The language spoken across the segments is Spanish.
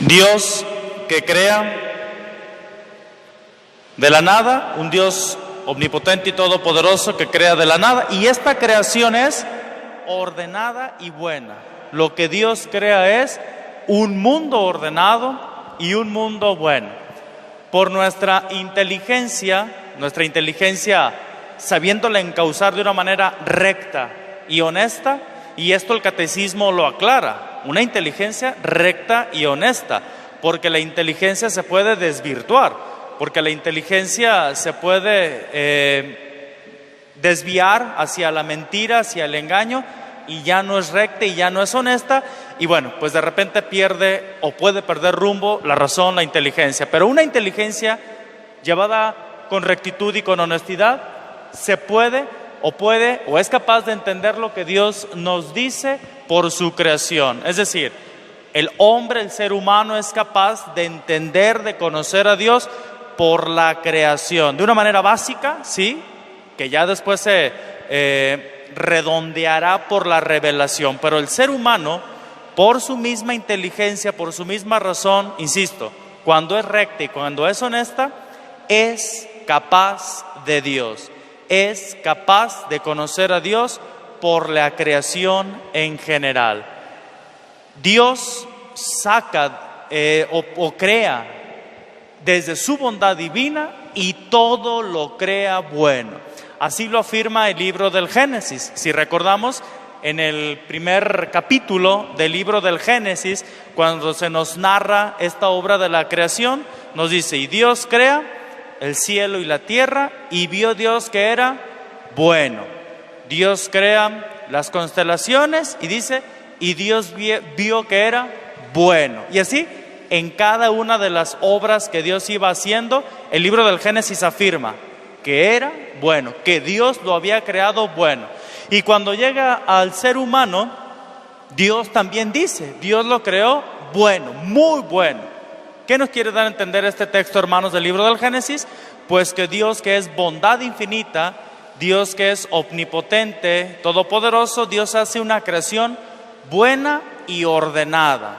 Dios que crea de la nada, un Dios omnipotente y todopoderoso que crea de la nada, y esta creación es ordenada y buena. Lo que Dios crea es un mundo ordenado y un mundo bueno. Por nuestra inteligencia sabiéndola encauzar de una manera recta y honesta, y esto el catecismo lo aclara, una inteligencia recta y honesta, porque la inteligencia se puede desvirtuar, porque la inteligencia se puede desviar hacia la mentira, hacia el engaño, y ya no es recta y ya no es honesta, y bueno, pues de repente pierde o puede perder rumbo la razón, la inteligencia. Pero una inteligencia llevada con rectitud y con honestidad se puede o es capaz de entender lo que Dios nos dice por su creación. Es decir, el hombre, el ser humano es capaz de entender, de conocer a Dios por la creación, de una manera básica, sí, que ya después se redondeará por la revelación, pero el ser humano, por su misma inteligencia, por su misma razón, insisto, cuando es recta y cuando es honesta, es capaz de Dios, es capaz de conocer a Dios por la creación en general. Dios saca o crea desde su bondad divina y todo lo crea bueno. Así lo afirma el libro del Génesis. Si recordamos, en el primer capítulo del libro del Génesis, cuando se nos narra esta obra de la creación, nos dice: y Dios crea el cielo y la tierra, y vio Dios que era bueno. Dios crea las constelaciones y dice: y Dios vio que era bueno. Y así, en cada una de las obras que Dios iba haciendo, el libro del Génesis afirma que era bueno, que Dios lo había creado bueno. Y cuando llega al ser humano, Dios también dice, Dios lo creó bueno, muy bueno. ¿Qué nos quiere dar a entender este texto, hermanos, del libro del Génesis? Pues que Dios, que es bondad infinita, Dios que es omnipotente, todopoderoso, Dios hace una creación buena y ordenada.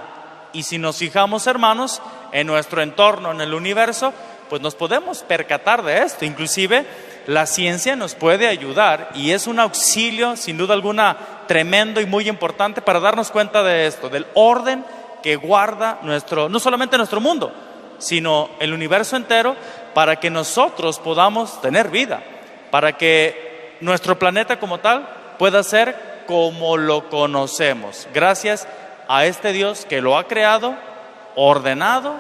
Y si nos fijamos, hermanos, en nuestro entorno, en el universo, pues nos podemos percatar de esto. Inclusive la ciencia nos puede ayudar y es un auxilio, sin duda alguna, tremendo y muy importante para darnos cuenta de esto, del orden que guarda no solamente nuestro mundo, sino el universo entero, para que nosotros podamos tener vida, para que nuestro planeta como tal pueda ser como lo conocemos, gracias a este Dios que lo ha creado, ordenado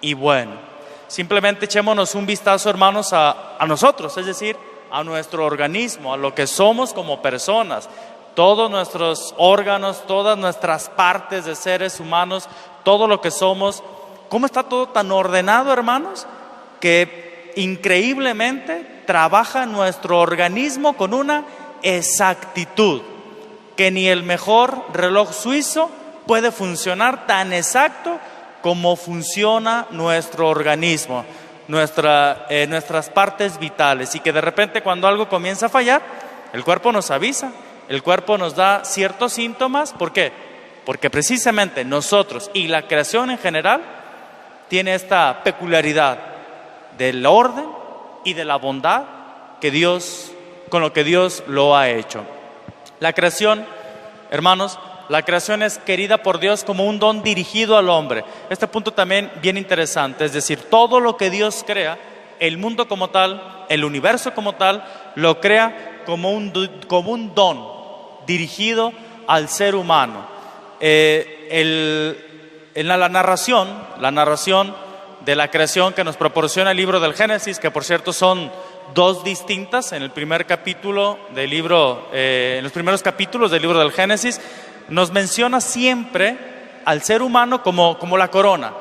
y bueno. Simplemente echémonos un vistazo, hermanos, a nosotros, es decir, a nuestro organismo, a lo que somos como personas. Todos nuestros órganos, todas nuestras partes de seres humanos, todo lo que somos, ¿cómo está todo tan ordenado, hermanos? Que increíblemente trabaja nuestro organismo con una exactitud que ni el mejor reloj suizo puede funcionar tan exacto como funciona nuestro organismo, nuestras partes vitales, y que de repente cuando algo comienza a fallar, el cuerpo nos avisa, el cuerpo nos da ciertos síntomas. ¿Por qué? Porque precisamente nosotros y la creación en general tiene esta peculiaridad del orden y de la bondad con lo que Dios lo ha hecho. La creación, hermanos, la creación es querida por Dios como un don dirigido al hombre. Este punto también bien interesante, es decir, todo lo que Dios crea, el mundo como tal, el universo como tal, lo crea como un don dirigido al ser humano. En la narración de la creación que nos proporciona el libro del Génesis, que por cierto son dos distintas, en el primer capítulo del libro, en los primeros capítulos del libro del Génesis, nos menciona siempre al ser humano como la corona,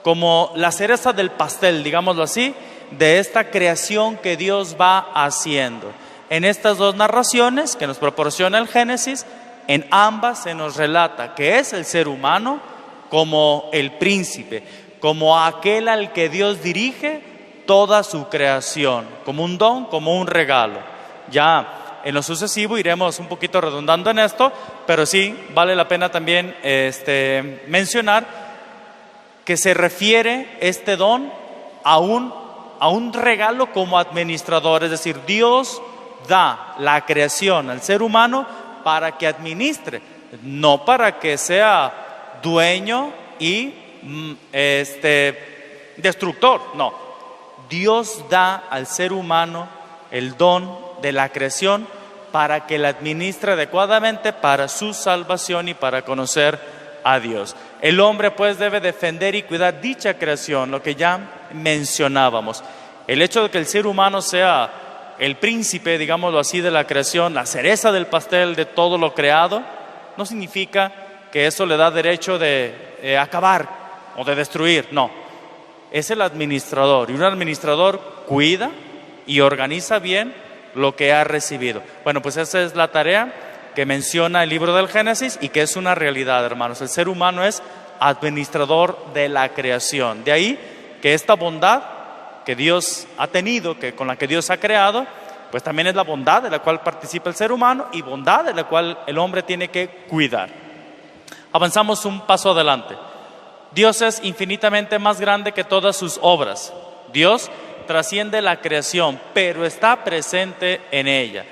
como la cereza del pastel, digámoslo así, de esta creación que Dios va haciendo. En estas dos narraciones que nos proporciona el Génesis, en ambas se nos relata que es el ser humano como el príncipe, como aquel al que Dios dirige toda su creación, como un don, como un regalo. Ya en lo sucesivo iremos un poquito redundando en esto, pero sí vale la pena también mencionar que se refiere este don a un regalo como administrador. Es decir, Dios da la creación al ser humano para que administre, no para que sea dueño y destructor. No, Dios da al ser humano el don de la creación para que la administre adecuadamente para su salvación y para conocer a Dios. El hombre pues debe defender y cuidar dicha creación, lo que ya mencionábamos. El hecho de que el ser humano sea el príncipe, digámoslo así, de la creación, la cereza del pastel de todo lo creado, no significa que eso le da derecho de acabar o de destruir. No, es el administrador, y un administrador cuida y organiza bien lo que ha recibido. Bueno, pues esa es la tarea que menciona el libro del Génesis y que es una realidad, hermanos. El ser humano es administrador de la creación. De ahí que esta bondad que Dios ha tenido, con la que Dios ha creado, pues también es la bondad de la cual participa el ser humano y bondad de la cual el hombre tiene que cuidar. Avanzamos un paso adelante. Dios es infinitamente más grande que todas sus obras. Dios trasciende la creación, pero está presente en ella.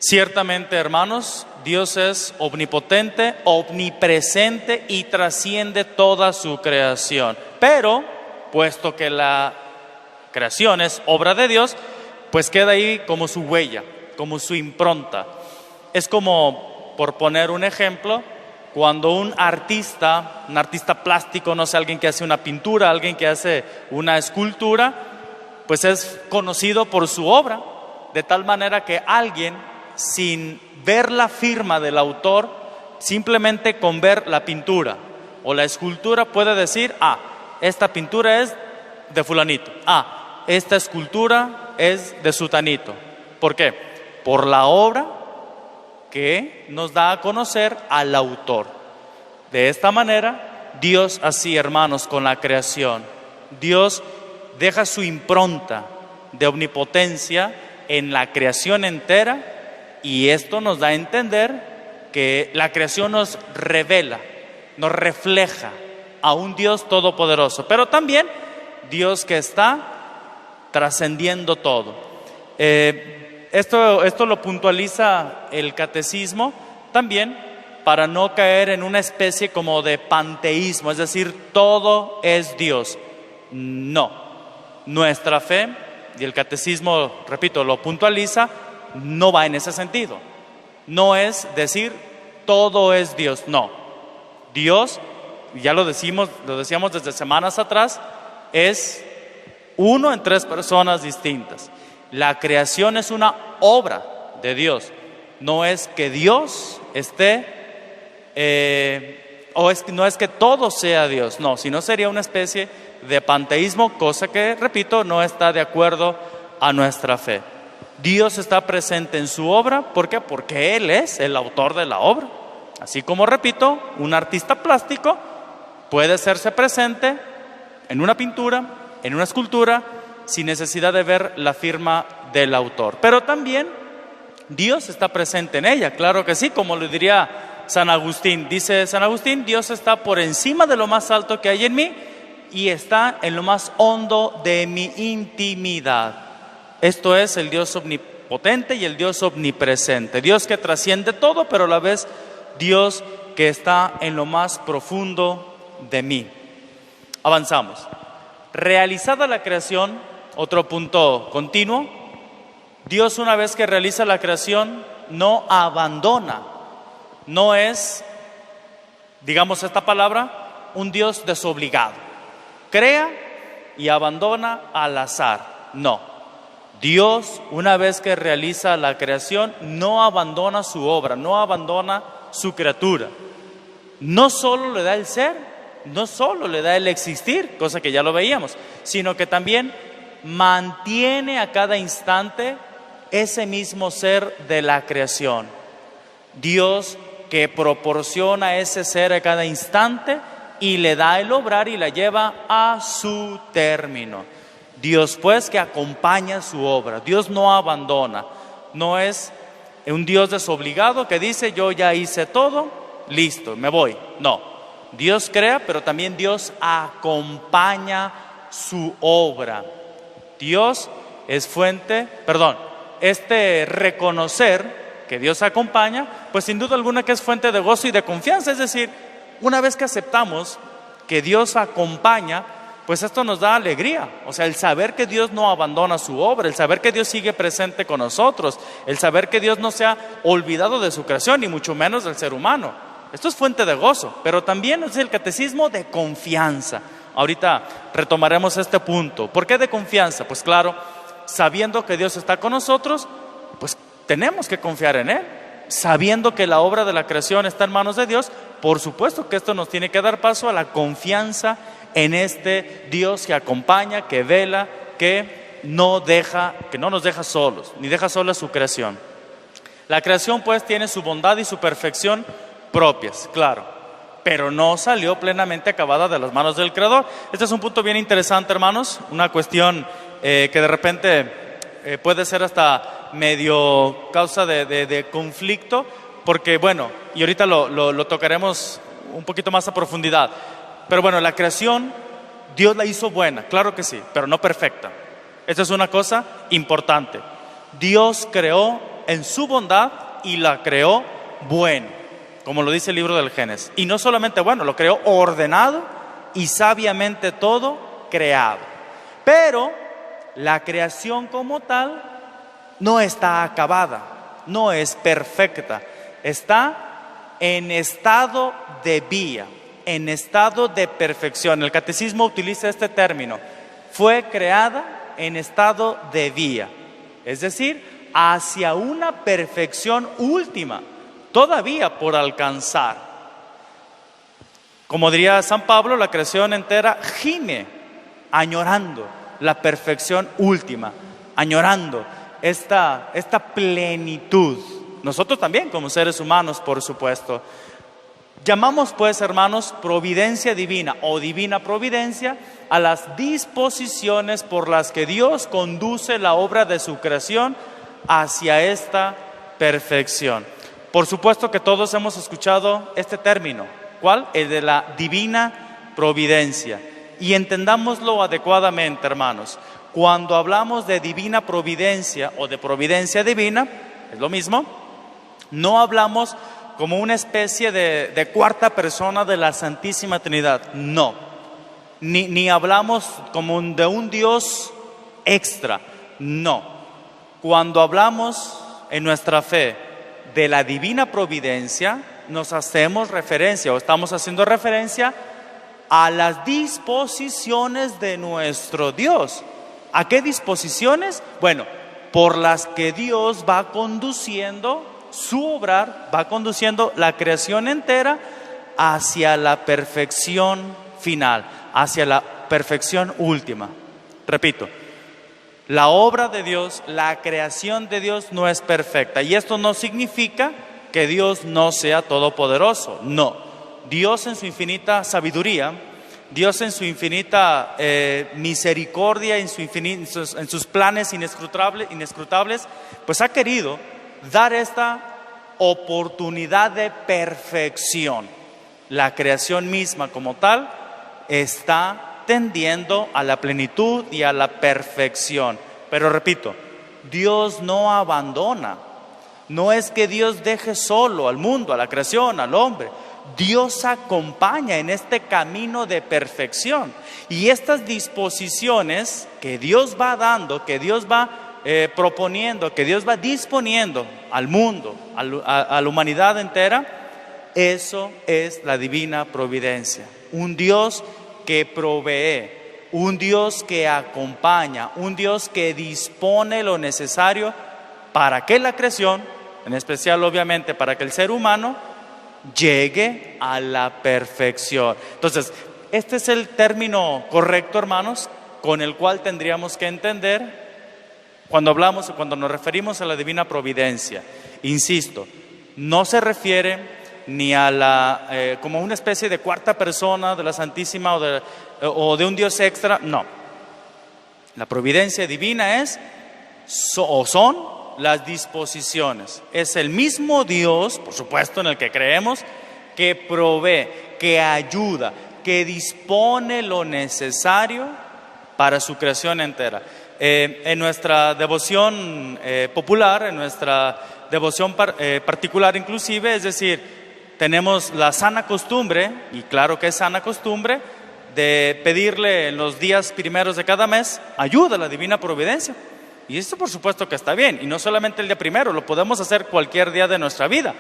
Ciertamente, hermanos, Dios es omnipotente, omnipresente y trasciende toda su creación. Pero, puesto que la creación es obra de Dios, pues queda ahí como su huella, como su impronta. Es como, por poner un ejemplo, cuando un artista plástico, no sé, alguien que hace una pintura, alguien que hace una escultura, pues es conocido por su obra, de tal manera que alguien, sin ver la firma del autor, simplemente con ver la pintura o la escultura puede decir, esta pintura es de fulanito, esta escultura es de sutanito. ¿Por qué? Por la obra que nos da a conocer al autor. De esta manera, Dios así, hermanos, con la creación, Dios deja su impronta de omnipotencia en la creación entera, y esto nos da a entender que la creación nos revela, nos refleja a un Dios todopoderoso, pero también Dios que está trascendiendo todo. Esto lo puntualiza el catecismo también para no caer en una especie como de panteísmo, es decir, todo es Dios. No, nuestra fe, y el catecismo, repito, lo puntualiza, no va en ese sentido. No es decir todo es Dios, no. Dios, ya lo decíamos desde semanas atrás, es uno en tres personas distintas. La creación es una obra de Dios. No es que Dios esté, no es que todo sea Dios, no, sino sería una especie de panteísmo, cosa que, repito, no está de acuerdo a nuestra fe. Dios está presente en su obra, ¿por qué? Porque Él es el autor de la obra. Así como, repito, un artista plástico puede hacerse presente en una pintura, en una escultura, sin necesidad de ver la firma del autor. Pero también Dios está presente en ella, claro que sí, como lo diría San Agustín. Dice San Agustín, Dios está por encima de lo más alto que hay en mí y está en lo más hondo de mi intimidad. Esto es el Dios omnipotente y el Dios omnipresente. Dios que trasciende todo, pero a la vez Dios que está en lo más profundo de mí. Avanzamos. Realizada la creación, otro punto continuo, Dios, una vez que realiza la creación, no abandona. No es, digamos esta palabra, un Dios desobligado. Crea y abandona al azar. No. Dios, una vez que realiza la creación, no abandona su obra, no abandona su criatura. No solo le da el ser, no solo le da el existir, cosa que ya lo veíamos, sino que también mantiene a cada instante ese mismo ser de la creación. Dios que proporciona ese ser a cada instante y le da el obrar y la lleva a su término. Dios pues que acompaña su obra. Dios no abandona, no es un Dios desobligado que dice yo ya hice todo, listo, me voy. No, Dios crea, pero también Dios acompaña su obra. Dios es reconocer que Dios acompaña, pues sin duda alguna que es fuente de gozo y de confianza. Es decir, una vez que aceptamos que Dios acompaña, pues esto nos da alegría. O sea, el saber que Dios no abandona su obra, el saber que Dios sigue presente con nosotros, el saber que Dios no se ha olvidado de su creación, ni mucho menos del ser humano. Esto es fuente de gozo, pero también es el catecismo de confianza. Ahorita retomaremos este punto. ¿Por qué de confianza? Pues claro, sabiendo que Dios está con nosotros, pues tenemos que confiar en Él. Sabiendo que la obra de la creación está en manos de Dios, por supuesto que esto nos tiene que dar paso a la confianza en este Dios que acompaña, que vela, que no nos deja solos, ni deja sola su creación. La creación pues tiene su bondad y su perfección propias, claro, pero no salió plenamente acabada de las manos del Creador. Este es un punto bien interesante, hermanos, una cuestión que de repente puede ser hasta medio causa de conflicto, porque bueno, y ahorita lo tocaremos un poquito más a profundidad, pero bueno, la creación Dios la hizo buena, claro que sí, pero no perfecta. Esta es una cosa importante. Dios creó en su bondad y la creó buena, como lo dice el libro del Génesis. Y no solamente bueno, lo creó ordenado y sabiamente todo creado. Pero la creación como tal no está acabada, no es perfecta, está en estado de vía, en estado de perfección. El catecismo utiliza este término: fue creada en estado de vía, es decir, hacia una perfección última, todavía por alcanzar. Como diría San Pablo, la creación entera gime, añorando la perfección última, añorando esta plenitud. Nosotros también como seres humanos, por supuesto. Llamamos pues, hermanos, providencia divina o divina providencia a las disposiciones por las que Dios conduce la obra de su creación hacia esta perfección. Por supuesto que todos hemos escuchado este término. ¿Cuál? El de la divina providencia. Y entendámoslo adecuadamente, hermanos. Cuando hablamos de divina providencia o de providencia divina, es lo mismo, no hablamos como una especie de cuarta persona de la Santísima Trinidad, no. Ni hablamos como de un Dios extra, no. Cuando hablamos en nuestra fe de la divina providencia, nos hacemos referencia o estamos haciendo referencia a las disposiciones de nuestro Dios. ¿A qué disposiciones? Bueno, por las que Dios va conduciendo su obrar, va conduciendo la creación entera hacia la perfección final, hacia la perfección última. Repito, la obra de Dios, la creación de Dios no es perfecta. Y esto no significa que Dios no sea todopoderoso, no. Dios en su infinita sabiduría, Dios en su infinita misericordia, en sus planes inescrutables, pues ha querido dar esta oportunidad de perfección. La creación misma como tal está tendiendo a la plenitud y a la perfección. Pero repito, Dios no abandona. No es que Dios deje solo al mundo, a la creación, al hombre. Dios acompaña en este camino de perfección. Y estas disposiciones que Dios va dando, que Dios va proponiendo, que Dios va disponiendo al mundo, a la humanidad entera, eso es la divina providencia. Un Dios que provee, un Dios que acompaña, un Dios que dispone lo necesario para que la creación, en especial obviamente para que el ser humano, llegue a la perfección. Entonces, este es el término correcto, hermanos, con el cual tendríamos que entender cuando nos referimos a la divina providencia. Insisto, no se refiere ni a la como una especie de cuarta persona de la Santísima o de un Dios extra, no. La providencia divina son las disposiciones. Es el mismo Dios, por supuesto, en el que creemos, que provee, que ayuda, que dispone lo necesario para su creación entera. En nuestra devoción popular, en nuestra devoción particular inclusive, es decir, tenemos la sana costumbre, y claro que es sana costumbre, de pedirle en los días primeros de cada mes ayuda a la divina providencia. Y esto por supuesto que está bien, y no solamente el día primero, lo podemos hacer cualquier día de nuestra vida,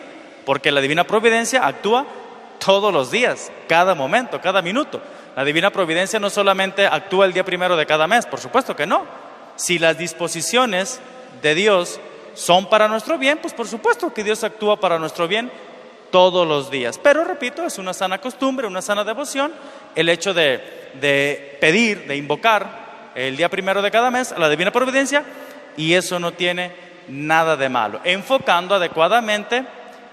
porque la divina providencia actúa todos los días, cada momento, cada minuto. La divina providencia no solamente actúa el día primero de cada mes, por supuesto que no. Si las disposiciones de Dios son para nuestro bien, pues por supuesto que Dios actúa para nuestro bien todos los días. Pero repito, es una sana costumbre, una sana devoción, el hecho de pedir, de invocar el día primero de cada mes a la divina providencia, y eso no tiene nada de malo, enfocando adecuadamente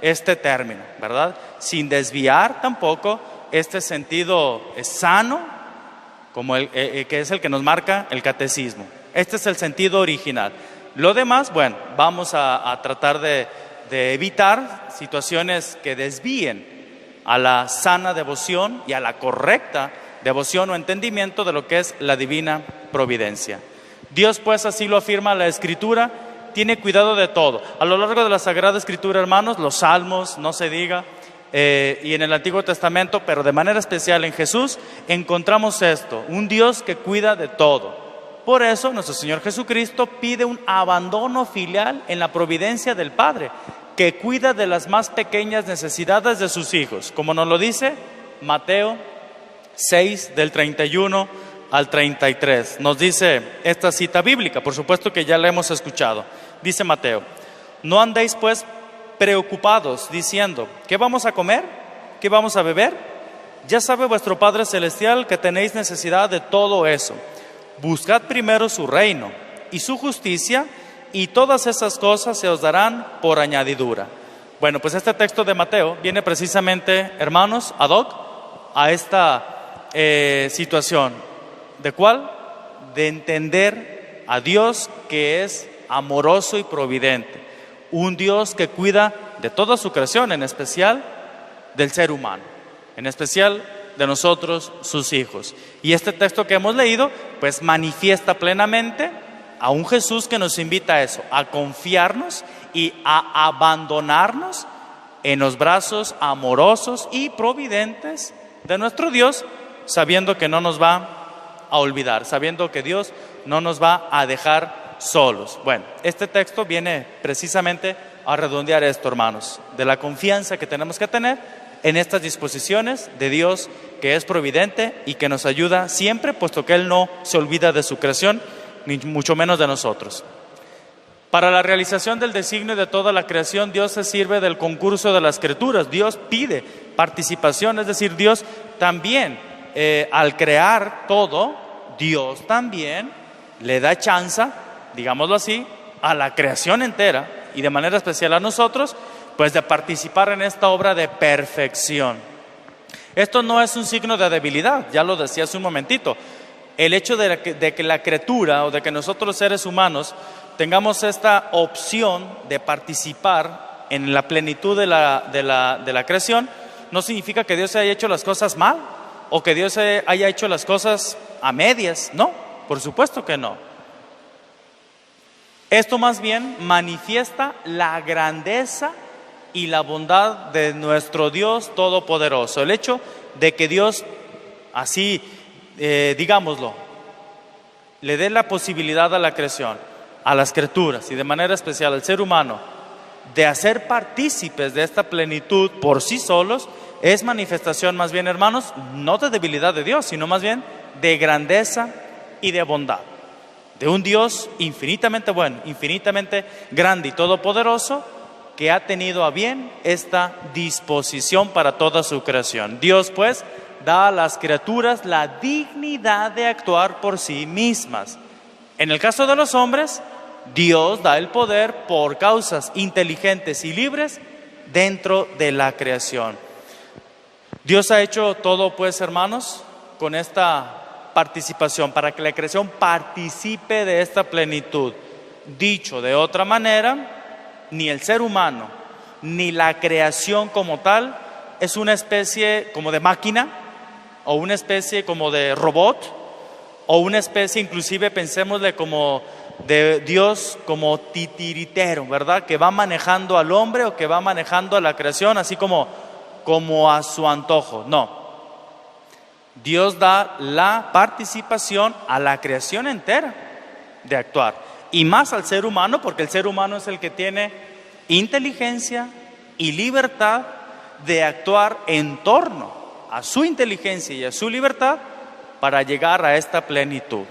este término, ¿verdad? Sin desviar tampoco este sentido sano, como que es el que nos marca el catecismo. Este es el sentido original. Lo demás, bueno, vamos a tratar de evitar situaciones que desvíen a la sana devoción y a la correcta devoción o entendimiento de lo que es la divina providencia. Dios, pues, así lo afirma la Escritura, tiene cuidado de todo. A lo largo de la Sagrada Escritura, hermanos, los Salmos, no se diga, y en el Antiguo Testamento, pero de manera especial en Jesús, encontramos esto, un Dios que cuida de todo. Por eso nuestro Señor Jesucristo pide un abandono filial en la providencia del Padre, que cuida de las más pequeñas necesidades de sus hijos, como nos lo dice Mateo 6, del 31 al 33. Nos dice esta cita bíblica, por supuesto que ya la hemos escuchado. Dice Mateo: no andéis pues preocupados diciendo, ¿qué vamos a comer? ¿Qué vamos a beber? Ya sabe vuestro Padre Celestial que tenéis necesidad de todo eso. Buscad primero su reino y su justicia, y todas esas cosas se os darán por añadidura. Bueno, pues este texto de Mateo viene precisamente, hermanos, ad hoc a esta situación. ¿De cuál? De entender a Dios que es amoroso y providente. Un Dios que cuida de toda su creación, en especial del ser humano, en especial de nosotros, sus hijos. Y este texto que hemos leído, pues manifiesta plenamente a un Jesús que nos invita a eso, a confiarnos y a abandonarnos en los brazos amorosos y providentes de nuestro Dios, sabiendo que no nos va a olvidar, sabiendo que Dios no nos va a dejar solos. Bueno, este texto viene precisamente a redondear esto, hermanos, de la confianza que tenemos que tener en estas disposiciones de Dios, que es providente y que nos ayuda siempre, puesto que Él no se olvida de su creación, ni mucho menos de nosotros. Para la realización del designio de toda la creación, Dios se sirve del concurso de las criaturas. Dios pide participación, es decir, Dios también, al crear todo, Dios también le da chance, digámoslo así, a la creación entera, y de manera especial a nosotros, pues de participar en esta obra de perfección. Esto no es un signo de debilidad, ya lo decía hace un momentito. El hecho de que la criatura, o de que nosotros seres humanos tengamos esta opción de participar en la plenitud de la creación, no significa que Dios haya hecho las cosas mal, o que Dios haya hecho las cosas a medias. No, por supuesto que no. Esto más bien manifiesta la grandeza y la bondad de nuestro Dios Todopoderoso. El hecho de que Dios, así digámoslo, le dé la posibilidad a la creación, a las criaturas y de manera especial al ser humano, de hacer partícipes de esta plenitud por sí solos, es manifestación más bien, hermanos, no de debilidad de Dios, sino más bien de grandeza y de bondad. De un Dios infinitamente bueno, infinitamente grande y todopoderoso, que ha tenido a bien esta disposición para toda su creación. Dios, pues, da a las criaturas la dignidad de actuar por sí mismas. En el caso de los hombres, Dios da el poder por causas inteligentes y libres dentro de la creación. Dios ha hecho todo, pues, hermanos, con esta participación, para que la creación participe de esta plenitud. Dicho de otra manera, ni el ser humano, ni la creación como tal, es una especie como de máquina, o una especie como de robot, o una especie, inclusive pensémosle como de Dios como titiritero, ¿verdad? Que va manejando al hombre o que va manejando a la creación así como a su antojo. No. Dios da la participación a la creación entera de actuar. Y más al ser humano, porque el ser humano es el que tiene inteligencia y libertad de actuar en torno a su inteligencia y a su libertad para llegar a esta plenitud.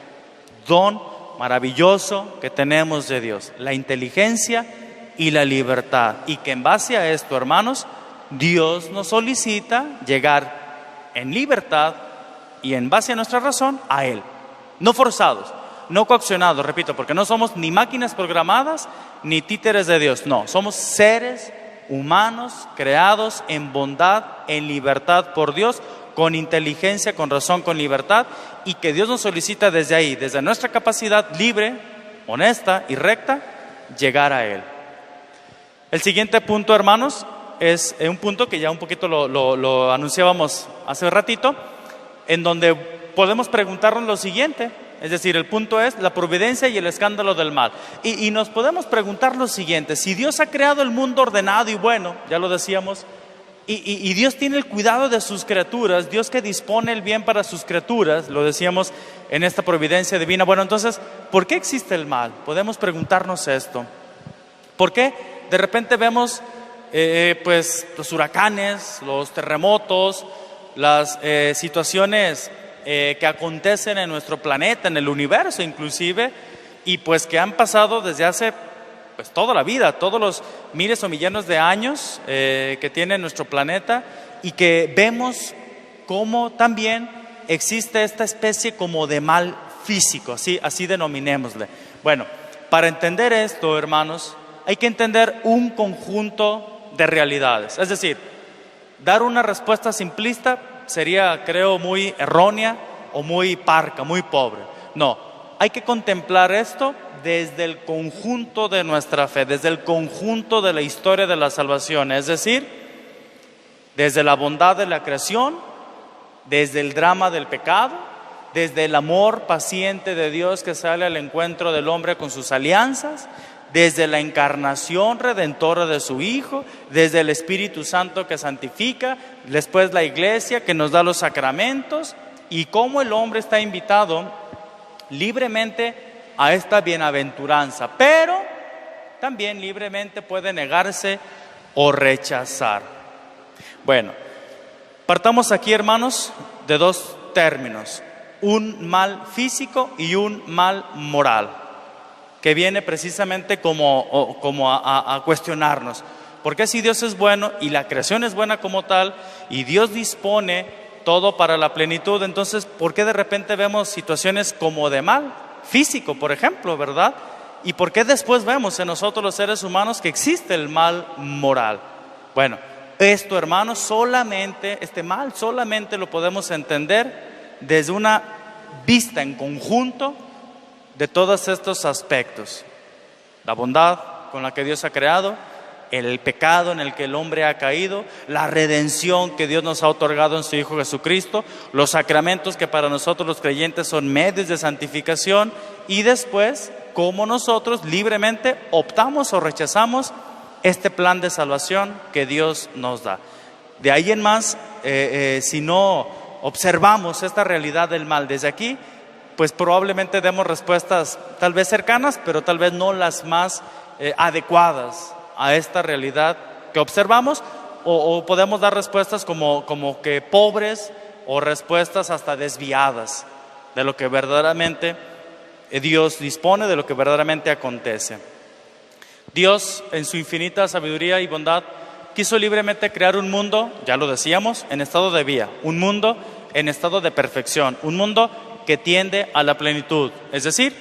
Don maravilloso que tenemos de Dios, la inteligencia y la libertad. Y que en base a esto, hermanos, Dios nos solicita llegar en libertad y en base a nuestra razón a Él. No forzados, no coaccionados, repito, porque no somos ni máquinas programadas ni títeres de Dios. No, somos seres humanos creados en bondad, en libertad por Dios, con inteligencia, con razón, con libertad, y que Dios nos solicita desde ahí, desde nuestra capacidad libre, honesta y recta, llegar a Él. El siguiente punto, hermanos, es un punto que ya un poquito lo anunciábamos hace ratito, en donde podemos preguntarnos lo siguiente, es decir, el punto es la providencia y el escándalo del mal. Y nos podemos preguntar lo siguiente: si Dios ha creado el mundo ordenado y bueno, ya lo decíamos, y Dios tiene el cuidado de sus criaturas, Dios que dispone el bien para sus criaturas, lo decíamos en esta providencia divina. Bueno, entonces, ¿por qué existe el mal? Podemos preguntarnos esto. ¿Por qué de repente vemos pues los huracanes, los terremotos, las situaciones que acontecen en nuestro planeta, en el universo inclusive, y pues que han pasado desde hace pues toda la vida, todos los miles o millones de años que tiene nuestro planeta, y que vemos cómo también existe esta especie como de mal físico, así denominémosle? Bueno, para entender esto, hermanos, hay que entender un conjunto de realidades. Es decir, dar una respuesta simplista sería, creo, muy errónea o muy parca, muy pobre. No, hay que contemplar esto desde el conjunto de nuestra fe, desde el conjunto de la historia de la salvación, es decir, desde la bondad de la creación, desde el drama del pecado, desde el amor paciente de Dios que sale al encuentro del hombre con sus alianzas, desde la encarnación redentora de su Hijo, desde el Espíritu Santo que santifica, después la Iglesia que nos da los sacramentos, y cómo el hombre está invitado libremente a esta bienaventuranza, pero también libremente puede negarse o rechazar. Bueno, partamos aquí, hermanos, de dos términos: un mal físico y un mal moral, que viene precisamente como a cuestionarnos. ¿Por qué si Dios es bueno y la creación es buena como tal y Dios dispone todo para la plenitud, entonces ¿por qué de repente vemos situaciones como de mal físico, por ejemplo, verdad? ¿Y por qué después vemos en nosotros los seres humanos que existe el mal moral? Bueno, esto, hermanos, este mal solamente lo podemos entender desde una vista en conjunto de todos estos aspectos: la bondad con la que Dios ha creado, el pecado en el que el hombre ha caído, la redención que Dios nos ha otorgado en su Hijo Jesucristo, los sacramentos que para nosotros los creyentes son medios de santificación, y después cómo nosotros libremente optamos o rechazamos este plan de salvación que Dios nos da. De ahí en más, si no observamos esta realidad del mal desde aquí, pues probablemente demos respuestas tal vez cercanas, pero tal vez no las más adecuadas a esta realidad que observamos, o podemos dar respuestas como que pobres, o respuestas hasta desviadas de lo que verdaderamente Dios dispone, de lo que verdaderamente acontece. Dios, en su infinita sabiduría y bondad, quiso libremente crear un mundo, ya lo decíamos, en estado de vía, un mundo en estado de perfección, un mundo que tiende a la plenitud, es decir,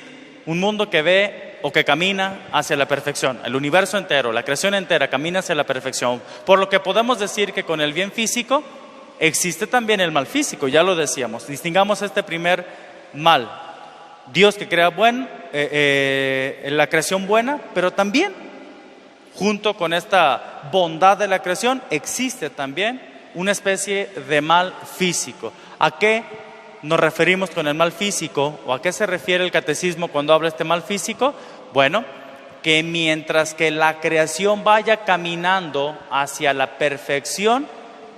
un mundo que ve o que camina hacia la perfección. El universo entero, la creación entera camina hacia la perfección, por lo que podemos decir que con el bien físico existe también el mal físico, ya lo decíamos. Distingamos este primer mal: Dios que crea la creación buena, pero también junto con esta bondad de la creación existe también una especie de mal físico. ¿A qué nos referimos con el mal físico? ¿O a qué se refiere el catecismo cuando habla de este mal físico? Bueno, que mientras que la creación vaya caminando hacia la perfección,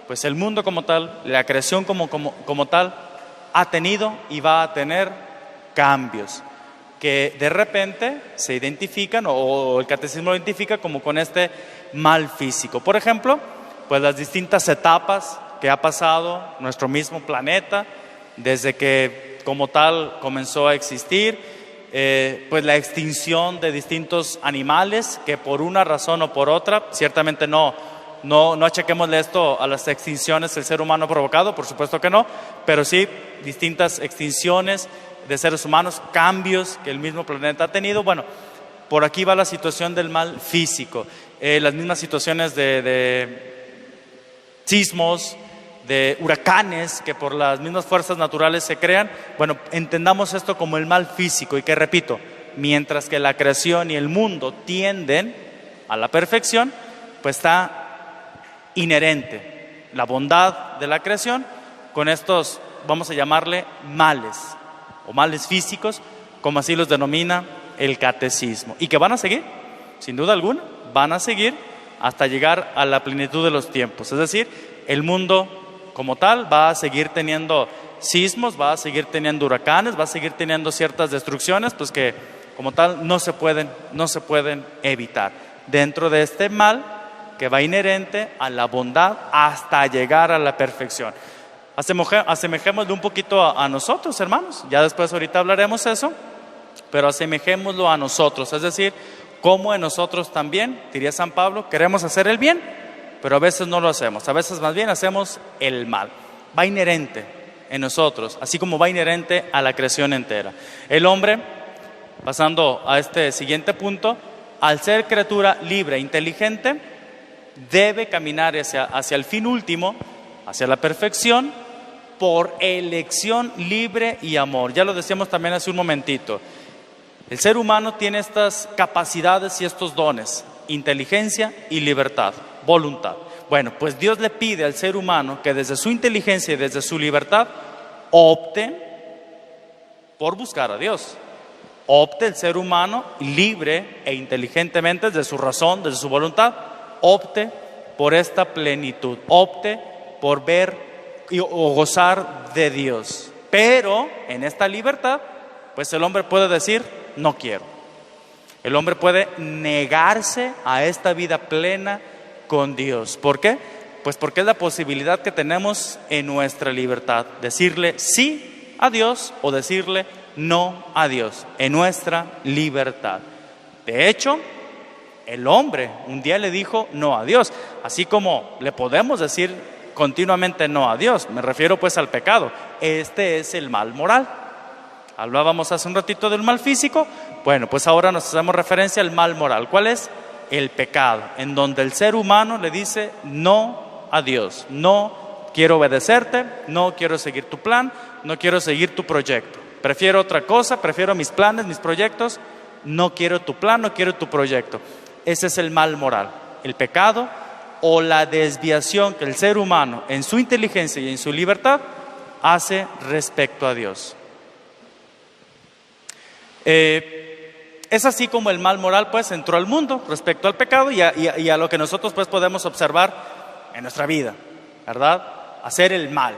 pues el mundo como tal, la creación como tal, ha tenido y va a tener cambios que de repente se identifican o el catecismo lo identifica como con este mal físico. Por ejemplo, pues las distintas etapas que ha pasado nuestro mismo planeta desde que como tal comenzó a existir, pues la extinción de distintos animales que por una razón o por otra, ciertamente no achaquémosle esto a las extinciones del ser humano provocado, por supuesto que no, pero sí distintas extinciones de seres humanos, cambios que el mismo planeta ha tenido. Bueno, por aquí va la situación del mal físico, las mismas situaciones de sismos, de huracanes que por las mismas fuerzas naturales se crean. Bueno, entendamos esto como el mal físico y que, repito, mientras que la creación y el mundo tienden a la perfección, pues está inherente la bondad de la creación con estos, vamos a llamarle males o males físicos, como así los denomina el catecismo, y que van a seguir, sin duda alguna, van a seguir hasta llegar a la plenitud de los tiempos. Es decir, el mundo como tal va a seguir teniendo sismos, va a seguir teniendo huracanes, va a seguir teniendo ciertas destrucciones, pues que como tal no se pueden evitar dentro de este mal que va inherente a la bondad hasta llegar a la perfección. Asemejémoslo un poquito a nosotros, hermanos. Ya después ahorita hablaremos eso, pero asemejémoslo a nosotros. Es decir, como en nosotros también, diría San Pablo, queremos hacer el bien, pero a veces no lo hacemos. A veces más bien hacemos el mal. Va inherente en nosotros, así como va inherente a la creación entera. El hombre, pasando a este siguiente punto, al ser criatura libre e inteligente, debe caminar hacia el fin último, hacia la perfección, por elección libre y amor. Ya lo decíamos también hace un momentito. El ser humano tiene estas capacidades y estos dones: inteligencia y libertad, voluntad. Bueno, pues Dios le pide al ser humano que desde su inteligencia y desde su libertad opte por buscar a Dios. Opte el ser humano libre e inteligentemente desde su razón, desde su voluntad, opte por esta plenitud, opte por ver o gozar de Dios. Pero en esta libertad, pues el hombre puede decir: no quiero. El hombre puede negarse a esta vida plena con Dios. ¿Por qué? Pues porque es la posibilidad que tenemos en nuestra libertad, decirle sí a Dios o decirle no a Dios, en nuestra libertad. De hecho, el hombre un día le dijo no a Dios, así como le podemos decir continuamente no a Dios. Me refiero pues al pecado. Este es el mal moral. Hablábamos hace un ratito del mal físico. Bueno, pues ahora nos hacemos referencia al mal moral. ¿Cuál es? El pecado, en donde el ser humano le dice no a Dios. No quiero obedecerte, no quiero seguir tu plan, no quiero seguir tu proyecto. Prefiero otra cosa, prefiero mis planes, mis proyectos. No quiero tu plan, no quiero tu proyecto. Ese es el mal moral, el pecado o la desviación que el ser humano en su inteligencia y en su libertad hace respecto a Dios. Es así como el mal moral pues entró al mundo respecto al pecado y a lo que nosotros pues podemos observar en nuestra vida, ¿verdad? Hacer el mal.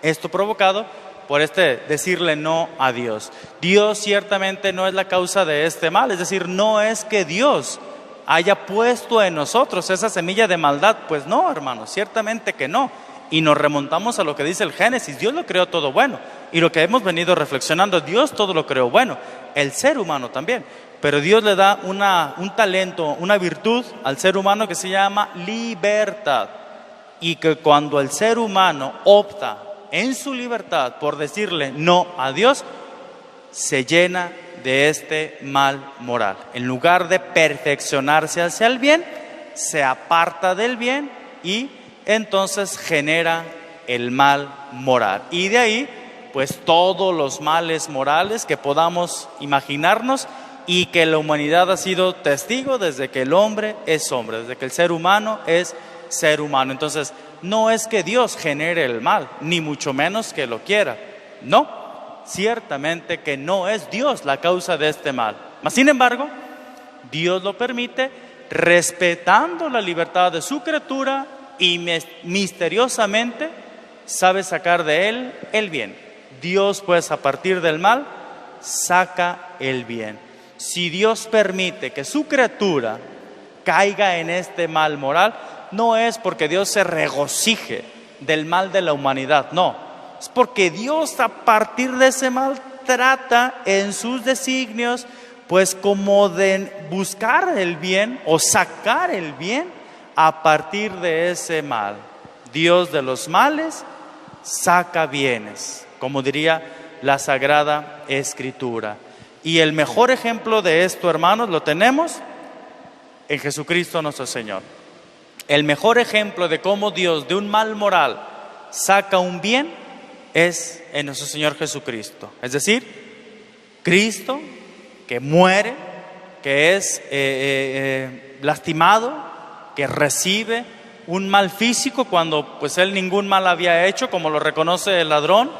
Esto provocado por decirle no a Dios. Dios ciertamente no es la causa de este mal, es decir, no es que Dios haya puesto en nosotros esa semilla de maldad. Pues no, hermanos, ciertamente que no. Y nos remontamos a lo que dice el Génesis: Dios lo creó todo bueno. Y lo que hemos venido reflexionando, Dios todo lo creó bueno, el ser humano también. Pero Dios le da un talento, una virtud al ser humano que se llama libertad. Y que cuando el ser humano opta en su libertad por decirle no a Dios, se llena de este mal moral. En lugar de perfeccionarse hacia el bien, se aparta del bien y entonces genera el mal moral. Y de ahí, pues todos los males morales que podamos imaginarnos y que la humanidad ha sido testigo desde que el hombre es hombre, desde que el ser humano es ser humano. Entonces, no es que Dios genere el mal, ni mucho menos que lo quiera. No, ciertamente que no es Dios la causa de este mal. Mas, sin embargo, Dios lo permite respetando la libertad de su criatura y misteriosamente sabe sacar de él el bien. Dios, pues, a partir del mal, saca el bien. Si Dios permite que su criatura caiga en este mal moral, no es porque Dios se regocije del mal de la humanidad, no. Es porque Dios, a partir de ese mal, trata en sus designios, pues, como de buscar el bien o sacar el bien a partir de ese mal. Dios de los males saca bienes, como diría la Sagrada Escritura. Y el mejor ejemplo de esto, hermanos, lo tenemos en Jesucristo nuestro Señor. El mejor ejemplo de cómo Dios de un mal moral saca un bien es en nuestro Señor Jesucristo. Es decir, Cristo que muere, que es lastimado, que recibe un mal físico cuando pues él ningún mal había hecho, como lo reconoce el ladrón,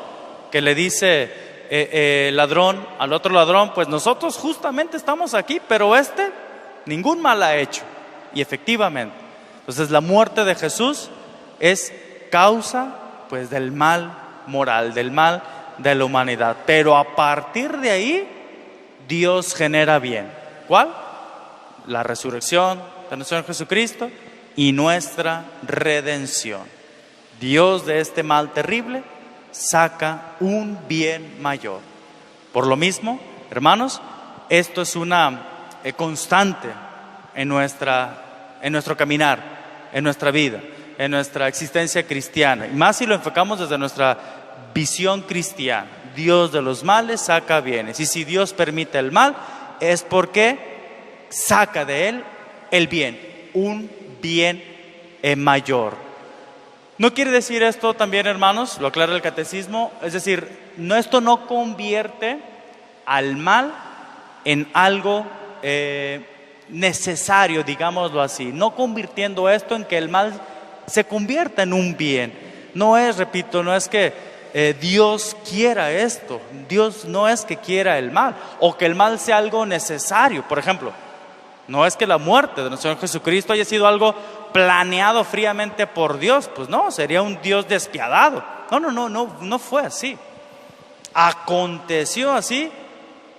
que le dice ladrón al otro ladrón, pues nosotros justamente estamos aquí, pero ningún mal ha hecho. Y efectivamente, entonces la muerte de Jesús es causa pues del mal moral, del mal de la humanidad. Pero a partir de ahí, Dios genera bien. ¿Cuál? La resurrección de nuestro Señor Jesucristo y nuestra redención. Dios de este mal terrible saca un bien mayor. Por lo mismo, hermanos, esto es una constante en nuestro caminar, en nuestra vida, en nuestra existencia cristiana. Y más si lo enfocamos desde nuestra visión cristiana. Dios de los males saca bienes. Y si Dios permite el mal, es porque saca de él el bien, un bien mayor. No quiere decir esto también, hermanos, lo aclara el catecismo, es decir, esto no convierte al mal en algo necesario, digámoslo así, no convirtiendo esto en que el mal se convierta en un bien. No es, repito, no es que Dios quiera esto, Dios no es que quiera el mal o que el mal sea algo necesario. Por ejemplo, no es que la muerte de nuestro Señor Jesucristo haya sido algo planeado fríamente por Dios, pues no, sería un Dios despiadado. No fue así. Aconteció así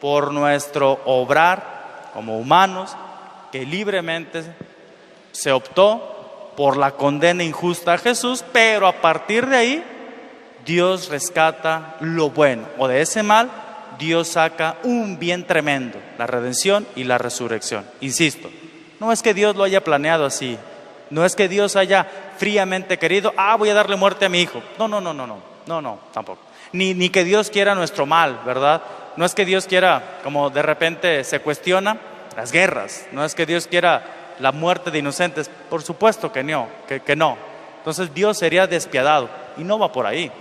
por nuestro obrar como humanos, que libremente se optó por la condena injusta a Jesús, pero a partir de ahí Dios rescata lo bueno, o de ese mal Dios saca un bien tremendo, la redención y la resurrección. Insisto, no es que Dios lo haya planeado así, no es que Dios haya fríamente querido, voy a darle muerte a mi hijo. No, tampoco. Ni que Dios quiera nuestro mal, ¿verdad? No es que Dios quiera, como de repente se cuestiona, las guerras. No es que Dios quiera la muerte de inocentes. Por supuesto que no, que no. Entonces Dios sería despiadado y no va por ahí.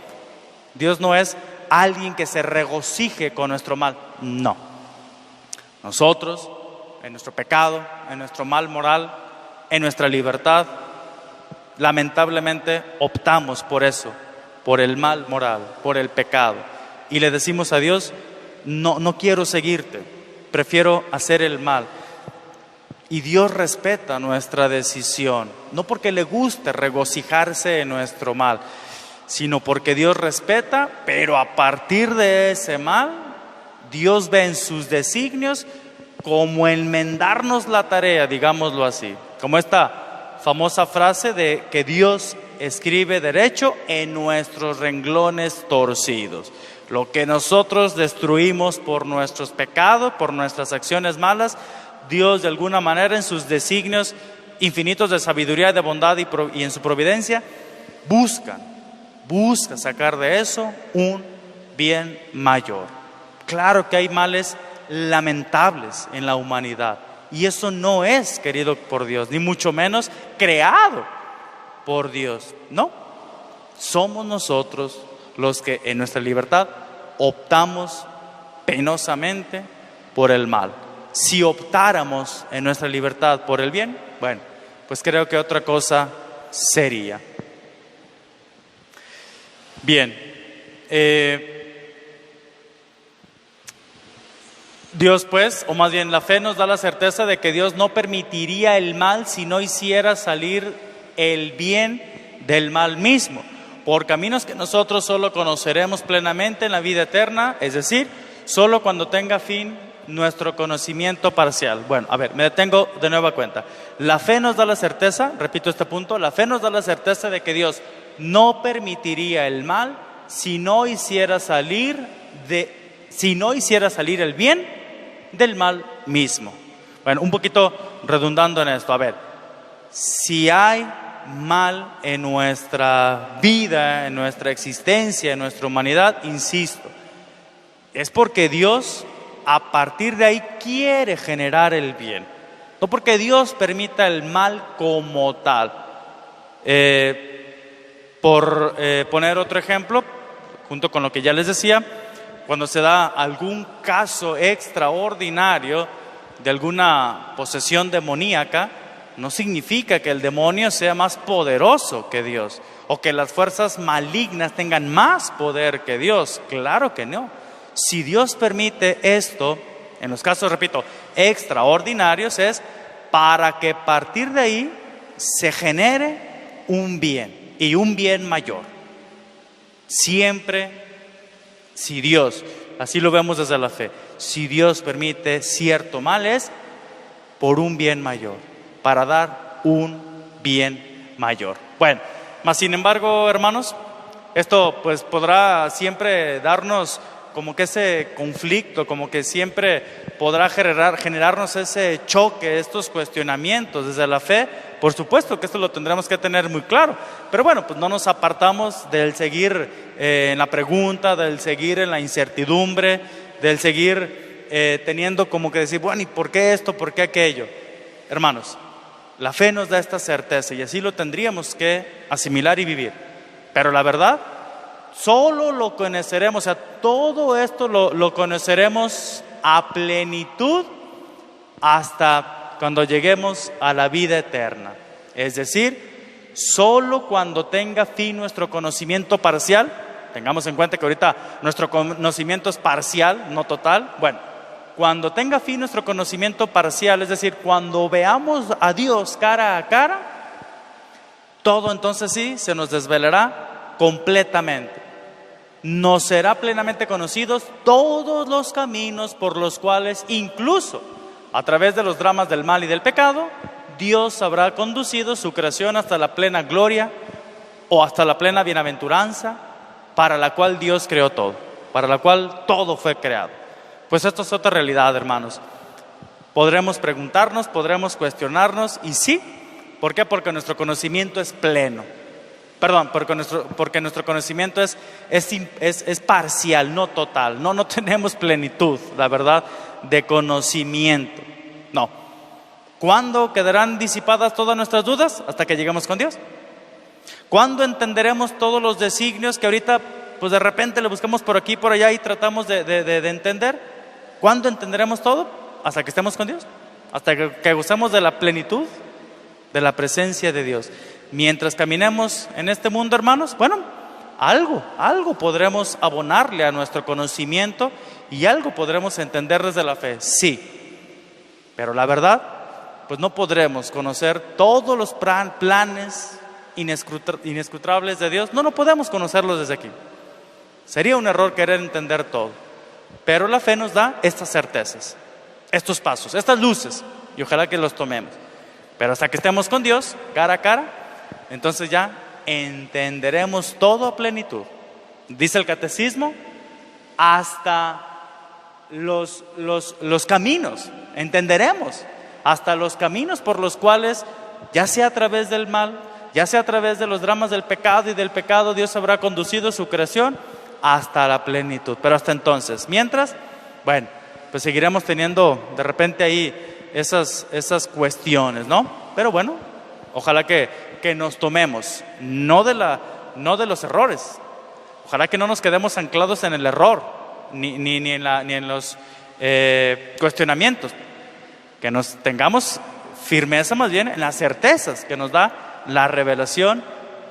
Dios no es alguien que se regocije con nuestro mal. No. Nosotros, en nuestro pecado, en nuestro mal moral, en nuestra libertad, lamentablemente optamos por eso, por el mal moral, por el pecado. Y le decimos a Dios, no quiero seguirte, prefiero hacer el mal. Y Dios respeta nuestra decisión, no porque le guste regocijarse en nuestro mal, sino porque Dios respeta, pero a partir de ese mal, Dios ve en sus designios como enmendarnos la tarea, digámoslo así. Como esta famosa frase de que Dios escribe derecho en nuestros renglones torcidos. Lo que nosotros destruimos por nuestros pecados, por nuestras acciones malas, Dios de alguna manera en sus designios infinitos de sabiduría, de bondad y en su providencia, busca sacar de eso un bien mayor. Claro que hay males lamentables en la humanidad y eso no es querido por Dios, ni mucho menos creado por Dios. No, somos nosotros los que en nuestra libertad optamos penosamente por el mal. Si optáramos en nuestra libertad por el bien, bueno, pues creo que otra cosa sería. Bien, Dios pues, o más bien la fe nos da la certeza de que Dios no permitiría el mal si no hiciera salir el bien del mal mismo, por caminos que nosotros solo conoceremos plenamente en la vida eterna, es decir, solo cuando tenga fin nuestro conocimiento parcial. Bueno, a ver, me detengo de nueva cuenta. La fe nos da la certeza, repito este punto, la fe nos da la certeza de que Dios no permitiría el mal si no hiciera salir el bien del mal mismo. Bueno, un poquito redundando en esto, a ver, si hay mal en nuestra vida, en nuestra existencia, en nuestra humanidad, insisto, es porque Dios a partir de ahí quiere generar el bien, no porque Dios permita el mal como tal. Por poner otro ejemplo, junto con lo que ya les decía, cuando se da algún caso extraordinario de alguna posesión demoníaca, no significa que el demonio sea más poderoso que Dios o que las fuerzas malignas tengan más poder que Dios. Claro que no. Si Dios permite esto, en los casos, repito, extraordinarios, es para que a partir de ahí se genere un bien y un bien mayor. Siempre, si Dios, así lo vemos desde la fe, si Dios permite cierto mal es por un bien mayor, para dar un bien mayor. Bueno, mas sin embargo, hermanos, esto pues podrá siempre darnos como que ese conflicto, como que siempre podrá generarnos ese choque, estos cuestionamientos desde la fe. Por supuesto que esto lo tendremos que tener muy claro, pero bueno, pues no nos apartamos del seguir en la pregunta, del seguir en la incertidumbre, del seguir teniendo como que decir, bueno, ¿y por qué esto, por qué aquello? Hermanos, la fe nos da esta certeza y así lo tendríamos que asimilar y vivir, pero la verdad, solo lo conoceremos, o sea, todo esto lo conoceremos a plenitud hasta cuando lleguemos a la vida eterna. Es decir, solo cuando tenga fin nuestro conocimiento parcial, tengamos en cuenta que ahorita nuestro conocimiento es parcial, no total. Bueno, cuando tenga fin nuestro conocimiento parcial, es decir, cuando veamos a Dios cara a cara, todo entonces sí se nos desvelará completamente. Nos será plenamente conocidos todos los caminos por los cuales, incluso a través de los dramas del mal y del pecado, Dios habrá conducido su creación hasta la plena gloria o hasta la plena bienaventuranza para la cual Dios creó todo, para la cual todo fue creado. Pues esto es otra realidad, hermanos. Podremos preguntarnos, podremos cuestionarnos y sí, ¿por qué? Porque nuestro conocimiento es pleno. Perdón, porque nuestro conocimiento es parcial, no total. No tenemos plenitud, la verdad, de conocimiento. No. ¿Cuándo quedarán disipadas todas nuestras dudas? Hasta que lleguemos con Dios. ¿Cuándo entenderemos todos los designios que ahorita, pues de repente le buscamos por aquí y por allá y tratamos de entender? ¿Cuándo entenderemos todo? Hasta que estemos con Dios. Hasta que gozamos de la plenitud de la presencia de Dios. Mientras caminemos en este mundo, hermanos, bueno, algo podremos abonarle a nuestro conocimiento y algo podremos entender desde la fe, sí. Pero la verdad, pues no podremos conocer todos los planes inescrutables de Dios. No podemos conocerlos desde aquí. Sería un error querer entender todo. Pero la fe nos da estas certezas, estos pasos, estas luces, y ojalá que los tomemos. Pero hasta que estemos con Dios, cara a cara, entonces ya entenderemos todo a plenitud. Dice el catecismo, hasta los caminos, entenderemos hasta los caminos por los cuales, ya sea a través del mal, ya sea a través de los dramas del pecado y del pecado, Dios habrá conducido su creación hasta la plenitud. Pero hasta entonces, mientras, bueno, pues seguiremos teniendo de repente ahí esas cuestiones, ¿no? Pero bueno, ojalá que nos tomemos, no de los errores. Ojalá que no nos quedemos anclados en el error, ni en los cuestionamientos. Que nos tengamos firmeza más bien en las certezas que nos da la revelación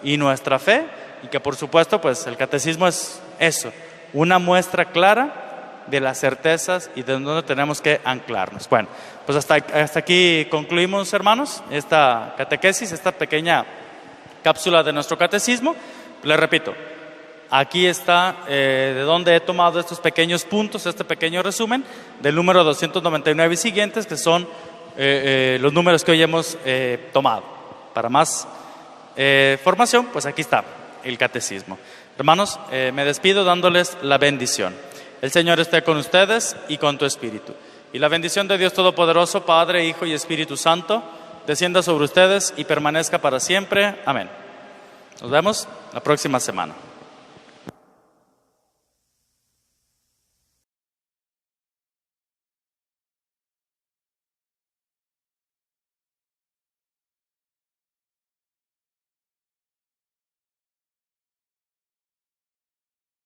y nuestra fe y que por supuesto pues el catecismo es eso, una muestra clara de las certezas y de dónde tenemos que anclarnos. Bueno, pues hasta aquí concluimos, hermanos, esta catequesis, esta pequeña cápsula de nuestro catecismo. Les repito, aquí está de donde he tomado estos pequeños puntos, este pequeño resumen del número 299 y siguientes, que son los números que hoy hemos tomado. Para más formación, pues aquí está el catecismo. Hermanos, me despido dándoles la bendición. El Señor esté con ustedes y con tu espíritu. Y la bendición de Dios Todopoderoso, Padre, Hijo y Espíritu Santo, descienda sobre ustedes y permanezca para siempre. Amén. Nos vemos la próxima semana.